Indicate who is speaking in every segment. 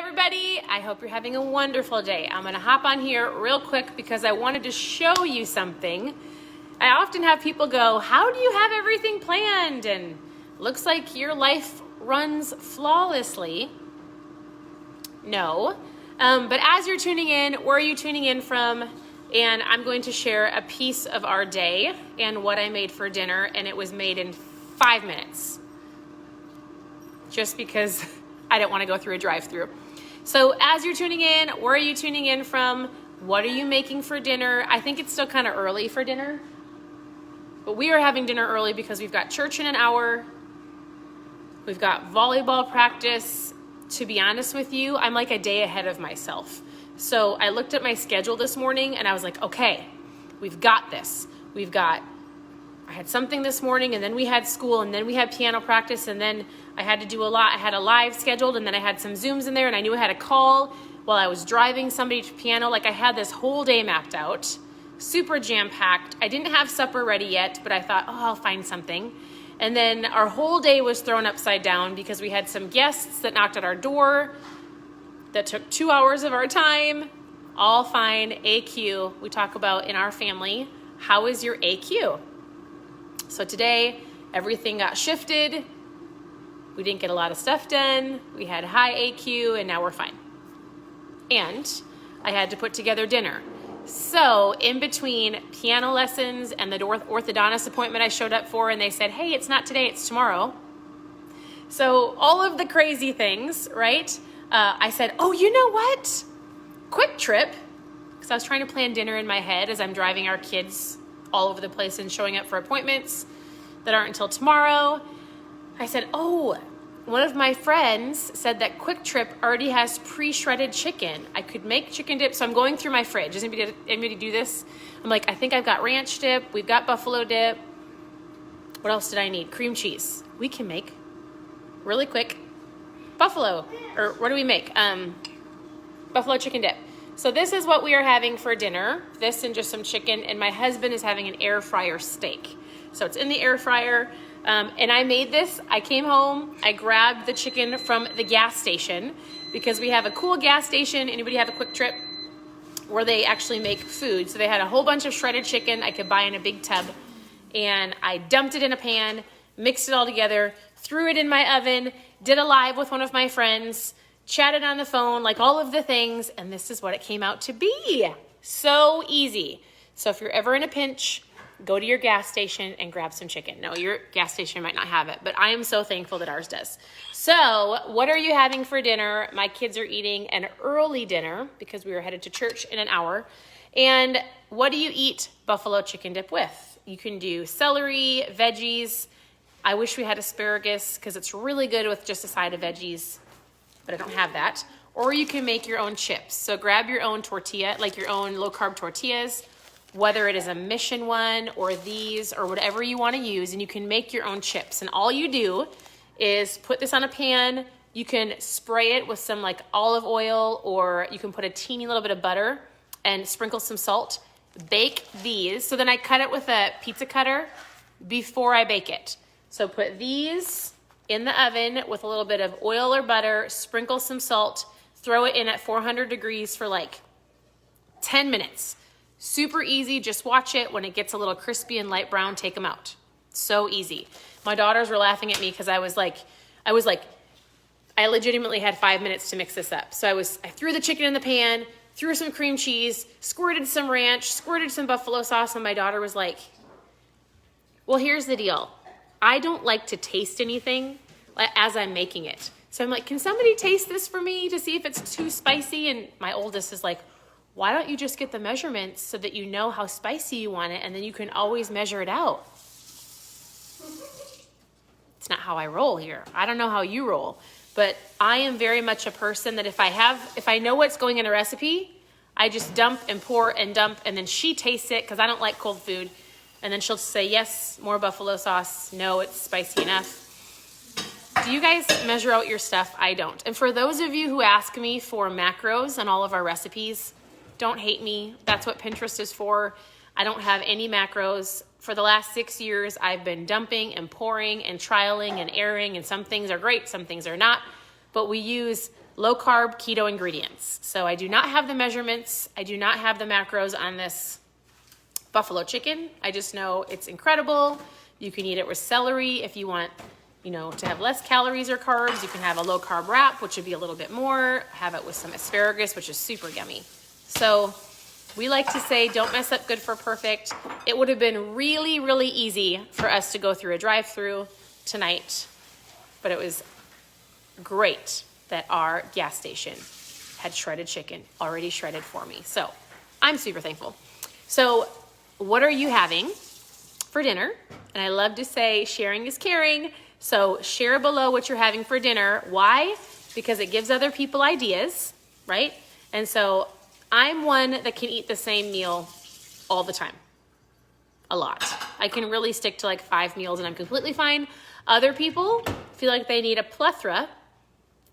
Speaker 1: everybody, I hope you're having a wonderful day. I'm gonna hop on here real quick because I wanted to show you something. I often have people go, how do you have everything planned? And looks like your life runs flawlessly. No, but as you're tuning in, where are you tuning in from? And I'm going to share a piece of our day and what I made for dinner, and it was made in 5 minutes. Just because I don't want to go through a drive-through. So as you're tuning in, where are you tuning in from? What are you making for dinner? I think it's still kind of early for dinner, but we are having dinner early because we've got church in an hour. We've got volleyball practice. To be honest with you, I'm like a day ahead of myself. So I looked at my schedule this morning and I was like, okay, we've got this. I had something this morning, and then we had school, and then we had piano practice, and then I had to do a lot. I had a live scheduled, and then I had some Zooms in there, and I knew I had a call while I was driving somebody to piano. Like, I had this whole day mapped out, super jam-packed. I didn't have supper ready yet, but I thought, oh, I'll find something. And then our whole day was thrown upside down because we had some guests that knocked at our door that took 2 hours of our time. All fine, AQ. We talk about in our family, how is your AQ? So today, everything got shifted. We didn't get a lot of stuff done. We had high AQ, and now we're fine. And I had to put together dinner. So in between piano lessons and the orthodontist appointment I showed up for, and they said, hey, it's not today, it's tomorrow. So all of the crazy things, right? I said, oh, you know what? Kwik Trip, because I was trying to plan dinner in my head as I'm driving our kids all over the place and showing up for appointments that aren't until tomorrow. I said, oh, one of my friends said that Kwik Trip already has pre-shredded chicken. I could make chicken dip. So I'm going through my fridge. Does anybody do this? I'm like, I think I've got ranch dip. We've got buffalo dip. What else did I need? Cream cheese. We can make really quick buffalo, or what do we make? Buffalo chicken dip. So this is what we are having for dinner. This and just some chicken, and my husband is having an air fryer steak. So it's in the air fryer, and I made this. I came home, I grabbed the chicken from the gas station because we have a cool gas station. Anybody have a Kwik Trip where they actually make food? So they had a whole bunch of shredded chicken I could buy in a big tub, and I dumped it in a pan, mixed it all together, threw it in my oven, did a live with one of my friends, chatted on the phone, like all of the things, and this is what it came out to be. So easy. So if you're ever in a pinch, go to your gas station and grab some chicken. No, your gas station might not have it, but I am so thankful that ours does. So what are you having for dinner? My kids are eating an early dinner because we were headed to church in an hour. And what do you eat buffalo chicken dip with? You can do celery, veggies. I wish we had asparagus because it's really good with just a side of veggies, but I don't have that. Or you can make your own chips. So grab your own tortilla, like your own low-carb tortillas, whether it is a Mission one or these or whatever you want to use, and you can make your own chips. And all you do is put this on a pan. You can spray it with some like olive oil, or you can put a teeny little bit of butter and sprinkle some salt. Bake these. So then I cut it with a pizza cutter before I bake it. So put these in the oven with a little bit of oil or butter, sprinkle some salt, throw it in at 400 degrees for like 10 minutes. Super easy. Just watch it. When it gets a little crispy and light brown, take them out. So easy. My daughters were laughing at me because I legitimately had 5 minutes to mix this up. So I threw the chicken in the pan, threw some cream cheese, squirted some ranch, squirted some buffalo sauce, and my daughter was like, well, here's the deal. I don't like to taste anything as I'm making it. So I'm like, can somebody taste this for me to see if it's too spicy? And my oldest is like, why don't you just get the measurements so that you know how spicy you want it, and then you can always measure it out? It's not how I roll here. I don't know how you roll, but I am very much a person that if I know what's going in a recipe, I just dump and pour and dump, and then she tastes it because I don't like cold food. And then she'll say, yes, more buffalo sauce. No, it's spicy enough. Do you guys measure out your stuff? I don't. And for those of you who ask me for macros on all of our recipes, don't hate me. That's what Pinterest is for. I don't have any macros. For the last 6 years, I've been dumping and pouring and trialing and erroring, and some things are great, some things are not. But we use low carb keto ingredients. So I do not have the measurements. I do not have the macros on this buffalo chicken. I just know it's incredible. You can eat it with celery if you want, to have less calories or carbs. You can have a low carb wrap, which would be a little bit more. Have it with some asparagus, which is super yummy. So we like to say, don't mess up good for perfect. It would have been really, really easy for us to go through a drive-through tonight, but it was great that our gas station had shredded chicken already shredded for me. So I'm super thankful. So what are you having for dinner? And I love to say sharing is caring. So share below what you're having for dinner. Why? Because it gives other people ideas, right? And so I'm one that can eat the same meal all the time. A lot. I can really stick to like 5 meals and I'm completely fine. Other people feel like they need a plethora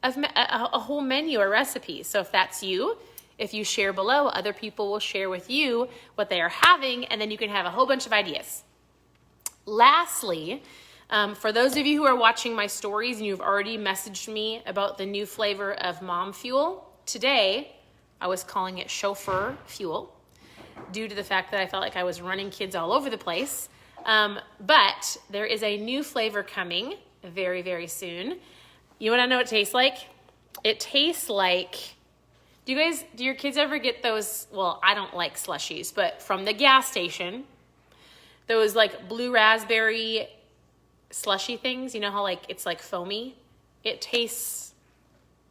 Speaker 1: of a whole menu or recipe. So if that's you, if you share below, other people will share with you what they are having, and then you can have a whole bunch of ideas. Lastly, for those of you who are watching my stories and you've already messaged me about the new flavor of Mom Fuel, today I was calling it Chauffer Fuel due to the fact that I felt like I was running kids all over the place. But there is a new flavor coming very, very soon. You want to know what it tastes like? It tastes like, do your kids ever get those, well, I don't like slushies, but from the gas station, those like blue raspberry slushy things, you know how like it's like foamy? It tastes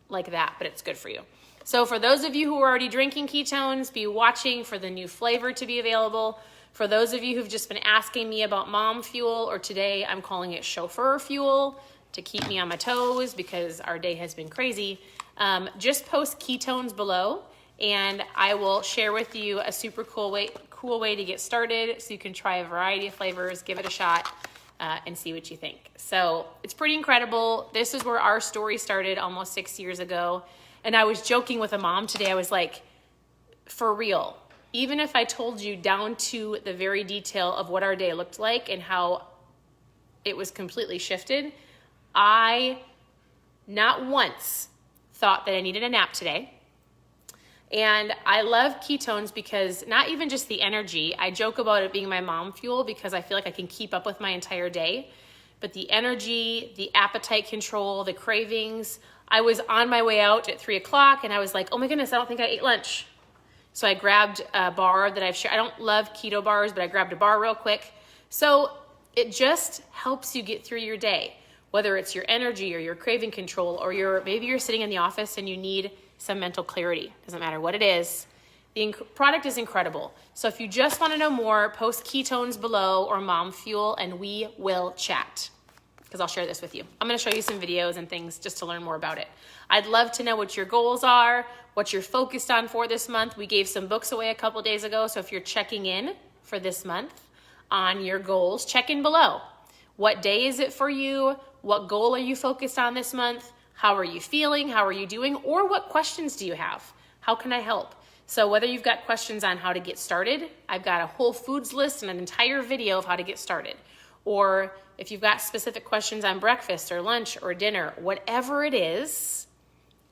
Speaker 1: like that, but it's good for you. So for those of you who are already drinking ketones, be watching for the new flavor to be available. For those of you who've just been asking me about Mom Fuel, or today I'm calling it Chauffer Fuel to keep me on my toes because our day has been crazy, just post ketones below and I will share with you a super cool way to get started so you can try a variety of flavors, give it a shot, and see what you think. So it's pretty incredible. This is where our story started almost 6 years ago. And I was joking with a mom today. I was like, for real, even if I told you down to the very detail of what our day looked like and how it was completely shifted, I not once thought that I needed a nap today. And I love ketones because not even just the energy, I joke about it being my mom fuel because I feel like I can keep up with my entire day, but the energy, the appetite control, the cravings. I was on my way out at 3 o'clock and I was like, oh my goodness, I don't think I ate lunch. So I grabbed a bar that I've shared. I don't love keto bars, but I grabbed a bar real quick. So it just helps you get through your day, whether it's your energy or your craving control, or maybe you're sitting in the office and you need some mental clarity. Doesn't matter what it is. The product is incredible. So if you just want to know more, post ketones below or Mom Fuel and we will chat, because I'll share this with you. I'm going to show you some videos and things just to learn more about it. I'd love to know what your goals are, what you're focused on for this month. We gave some books away a couple days ago, so if you're checking in for this month on your goals, check in below. What day is it for you? What goal are you focused on this month? How are you feeling? How are you doing? Or what questions do you have? How can I help? So whether you've got questions on how to get started, I've got a whole foods list and an entire video of how to get started. Or if you've got specific questions on breakfast or lunch or dinner, whatever it is,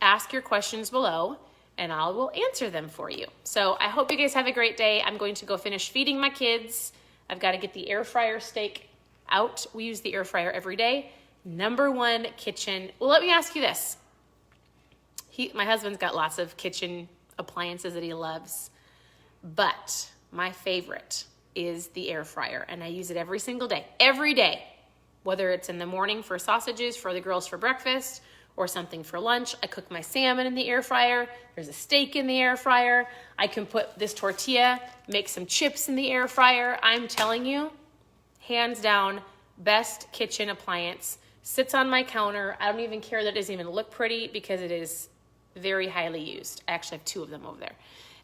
Speaker 1: ask your questions below and I will answer them for you. So I hope you guys have a great day. I'm going to go finish feeding my kids. I've got to get the air fryer steak out. We use the air fryer every day. #1 kitchen. Well, let me ask you this. My husband's got lots of kitchen appliances that he loves, but my favorite is the air fryer, and I use it every single day, whether it's in the morning for sausages for the girls for breakfast or something for lunch. I cook my salmon in the air fryer. There's a steak in the air fryer. I can put this tortilla, make some chips in the air fryer. I'm telling you, hands down, best kitchen appliance. Sits on my counter. I don't even care that it doesn't even look pretty because it is very highly used. I actually have 2 of them over there.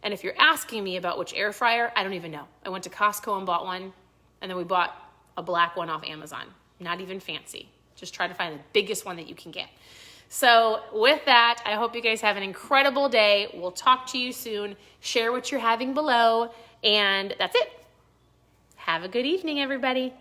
Speaker 1: And if you're asking me about which air fryer, I don't even know. I went to Costco and bought one, and then we bought a black one off Amazon. Not even fancy. Just try to find the biggest one that you can get. So with that, I hope you guys have an incredible day. We'll talk to you soon. Share what you're having below, and that's it. Have a good evening, everybody.